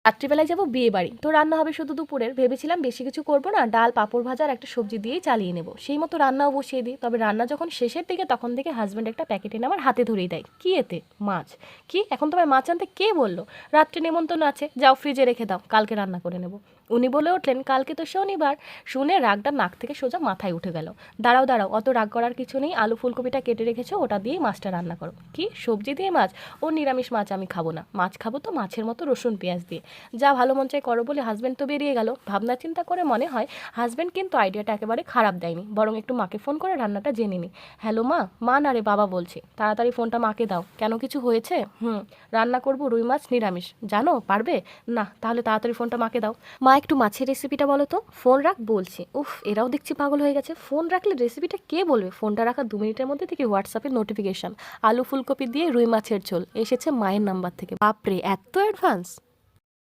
রাত্রিবেলায় যাবো বিয়ে বাড়ি, তো রান্না হবে শুধু দুপুরের। ভেবেছিলাম বেশি কিছু করবো না, ডাল পাঁপড় ভাজা আর একটা সবজি দিয়েই চালিয়ে নেবো। সেই মতো রান্নাও বসিয়ে দিই। তবে রান্না যখন শেষের দিকে তখন থেকে হাজব্যান্ড একটা প্যাকেট এনে আমার হাতে ধরিয়ে দেয়। কি এতে? মাছ। কি এখন তোমায় মাছ আনতে কে বললো? রাত্রে নেমন্তন্ন আছে, যাও ফ্রিজে রেখে দাও, কালকে রান্না করে নেবো। উনি বলে উঠলেন, কালকে তো শনিবার। শুনে রাগটা নাক থেকে সোজা মাথায় উঠে গেল। দাঁড়াও দাঁড়াও, অত রাগ করার কিছু নেই। আলু ফুলকপিটা কেটে রেখেছো, ওটা দিয়েই মাছটা রান্না করো। কি সবজি দিয়ে মাছ? ও নিরামিষ মাছ আমি খাবো না। মাছ খাবো তো মাছের মতো রসুন পেঁয়াজ দিয়ে। যা ভালো মন চাই করো বলে হাজব্যান্ড তো বেরিয়ে গেল। ভাবনা চিন্তা করে মনে হয় হাজব্যান্ড কিন্তু আইডিয়াটা একেবারে খারাপ দেয়নি, বরং একটু মাকে ফোন করে রান্নাটা জেনে নি। হ্যালো মা। মা না রে, বাবা বলছি। তাড়াতাড়ি ফোনটা মাকে দাও। কেন, কিছু হয়েছে? রান্না করবো রুই মাছ নিরামিষ, জানো পারবে? না, তাহলে তাড়াতাড়ি ফোনটা মাকে দাও। মা একটু মাছের রেসিপিটা বলো তো। ফোন রাখ বলছি। উফ, এরাও দেখছি পাগল হয়ে গেছে। ফোন রাখলে রেসিপিটা কে বলবে? ফোনটা রাখা 2 মিনিটের মধ্যে থেকে হোয়াটসঅ্যাপে নোটিফিকেশন, আলু ফুলকপি দিয়ে রুই মাছের ঝোল এসেছে মায়ের নাম্বার থেকে। বাপরে, এত অ্যাডভান্স!